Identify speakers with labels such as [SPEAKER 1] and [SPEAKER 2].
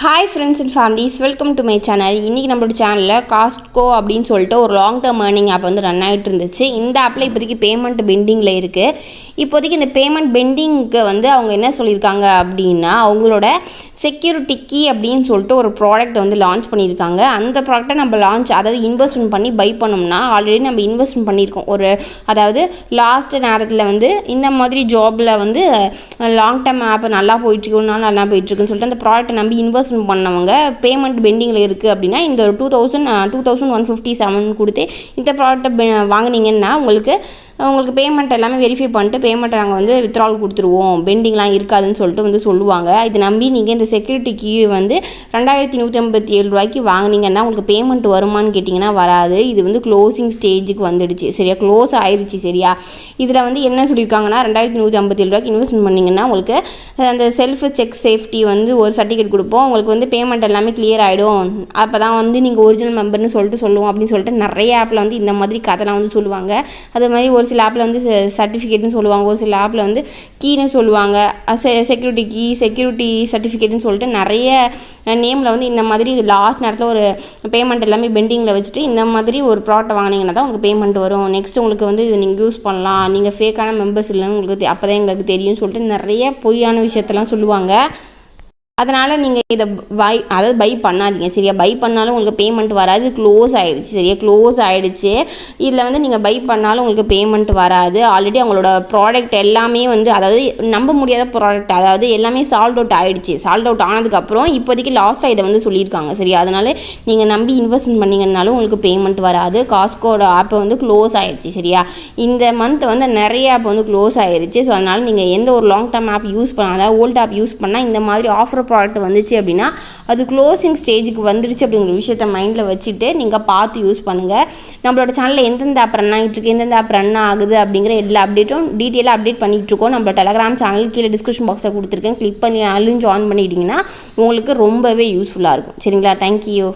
[SPEAKER 1] Hi friends and families, welcome to my channel. இன்றைக்கி நம்மளோட சேனலில் காஸ்ட்கோ அப்படின்னு சொல்லிட்டு ஒரு லாங் டேர்ம் ஏர்னிங் ஆப் வந்து ரன் ஆகிட்டு இருந்துச்சு. இந்த ஆப்பில் இப்போதைக்கு பேமெண்ட் பெண்டிங்கில் இருக்குது. இப்போதைக்கு இந்த பேமெண்ட் பெண்டிங்க்கு வந்து அவங்க என்ன சொல்லியிருக்காங்க அப்படின்னா, அவங்களோட செக்யூரிட்டி கீ அப்படின்னு சொல்லிட்டு ஒரு ப்ராடக்ட் வந்து லான்ச் பண்ணியிருக்காங்க. அந்த ப்ராடக்ட்டை நம்ம அதாவது இன்வெஸ்ட்மெண்ட் பண்ணி பை பண்ணோம்னா, ஆல்ரெடி நம்ம இன்வெஸ்ட்மெண்ட் பண்ணியிருக்கோம். அதாவது லாஸ்ட் நேரத்தில் வந்து இந்த மாதிரி ஜாபில் வந்து லாங் டேர்ம் ஆப் நல்லா போயிட்டுருக்குனால நல்லா போயிட்டுருக்குன்னு சொல்லிட்டு அந்த ப்ராடக்ட்டை நம்பி இன்வெஸ்ட் பண்ணவங்க பேமெண்ட் பெண்டிங்கில் இருக்குது அப்படின்னா இந்த 2157 கொடுத்து இந்த ப்ராடக்ட்டை வாங்கினீங்கன்னா உங்களுக்கு பேமெண்ட் எல்லாமே வெரிஃபை பண்ணிட்டு பேமெண்ட்டை நாங்கள் வந்து வித்ட்ரால் கொடுத்துருவோம், பெண்டிங்லாம் இருக்காதுன்னு சொல்லிட்டு வந்து சொல்லுவாங்க. இது நம்பி நீங்கள் இந்த செக்யூரிட்டி கீ வந்து 2157 ரூபாய்க்கு வாங்கினீங்கன்னா உங்களுக்கு பேமெண்ட் வருமானு கேட்டிங்கன்னா வராது. இது வந்து க்ளோசிங் ஸ்டேஜுக்கு வந்துடுச்சு, சரியா, க்ளோஸ் ஆயிடுச்சு, சரியா. இதில் வந்து என்ன சொல்லியிருக்காங்கன்னா 2157 ரூபாய்க்கு இன்வெஸ்ட் பண்ணிங்கன்னா உங்களுக்கு அந்த செல்ஃப் செக் சேஃப்டி வந்து ஒரு சர்டிஃபிகேட் கொடுப்போம். உங்களுக்கு வந்து பேமெண்ட் எல்லாமே கிளியர் ஆகிடும், அப்போ தான் வந்து நீங்கள் ஒரிஜினல் மெம்பர்னு சொல்லுவோம் அப்படின்னு சொல்லிட்டு நிறைய ஆப்பில் வந்து இந்த மாதிரி கதைலாம் வந்து சொல்லுவாங்க. அது மாதிரி ஒரு சில ஆப்பில் வந்து சர்டிஃபிகேட்னு சொல்லுவாங்க, ஒரு சில ஆப்பில் வந்து கீன்னு சொல்லுவாங்க, செக்யூரிட்டி கீ, செக்யூரிட்டி சர்டிஃபிகேட்னு சொல்லிட்டு நிறைய நேமில் வந்து இந்த மாதிரி லாஸ்ட் நேரத்தில் ஒரு பேமெண்ட் எல்லாமே பெண்டிங்கில் வச்சுட்டு இந்த மாதிரி ஒரு ப்ராடக்ட் வாங்கினீங்கன்னா தான் உங்களுக்கு பேமெண்ட் வரும். நெக்ஸ்ட் உங்களுக்கு வந்து இது நீங்கள் யூஸ் பண்ணலாம், நீங்கள் ஃபேக்கான மெம்பர்ஸ் இல்லைன்னு உங்களுக்கு அப்போ தான் எங்களுக்கு தெரியும்னு சொல்லிட்டு நிறைய பொய்யான விஷயத்தெல்லாம் சொல்லுவாங்க. அதனால் நீங்கள் இதை பை பண்ணாதீங்க, சரியா. பை பண்ணாலும் உங்களுக்கு பேமெண்ட் வராது, க்ளோஸ் ஆகிடுச்சு, சரியா, க்ளோஸ் ஆகிடுச்சு. இதில் வந்து நீங்கள் பை பண்ணாலும் உங்களுக்கு பேமெண்ட் வராது. ஆல்ரெடி அவங்களோட ப்ராடக்ட் எல்லாமே வந்து அதாவது நம்ப முடியாத ப்ராடக்ட், அதாவது எல்லாமே சால்ட் அவுட் ஆகிடுச்சு. சால்ட் அவுட் ஆனதுக்கப்புறம் இப்போதைக்கு லாஸ்ட்டாக இதை வந்து சொல்லியிருக்காங்க, சரியா. அதனால் நீங்கள் நம்பி இன்வெஸ்ட்மெண்ட் பண்ணிங்கன்னாலும் உங்களுக்கு பேமெண்ட் வராது. காஸ்ட்கோட ஆப்பை வந்து க்ளோஸ் ஆகிடுச்சு, சரியா. இந்த மந்த் வந்து நிறைய ஆப் வந்து க்ளோஸ் ஆகிடுச்சு. ஸோ அதனால் நீங்கள் எந்த ஒரு லாங் டேர்ம் ஆப் யூஸ் பண்ணால், அதாவது ஓல்டு ஆப் யூஸ் பண்ணால் இந்த மாதிரி ஆஃபர் ப்ராடக்ட் வந்துச்சு அப்படின்னா அது க்ளோசிங் ஸ்டேஜுக்கு வந்துடுச்சு அப்படிங்கிற விஷயத்த மைண்டில் வச்சுட்டு நீங்கள் பார்த்து யூஸ் பண்ணுங்கள். நம்மளோட சேனலில் எந்தெந்த ஆப் ரன் ஆகிட்டு இருக்கு, எந்தெந்த ஆப் ரன் ஆகுது அப்படிங்கிற எல்லா அப்டேட்டும் டீட்டெயிலாக அப்டேட் பண்ணிகிட்டு இருக்கோம். நம்ம டெலகிராம் சேனல் கீழே டிஸ்கிரிப்ஷன் பாக்ஸில் கொடுத்துருக்கேன், கிளிக் பண்ணி ஜாயின் பண்ணிட்டீங்கன்னா உங்களுக்கு ரொம்பவே யூஸ்ஃபுல்லாக இருக்கும், சரிங்களா. தேங்க்யூ.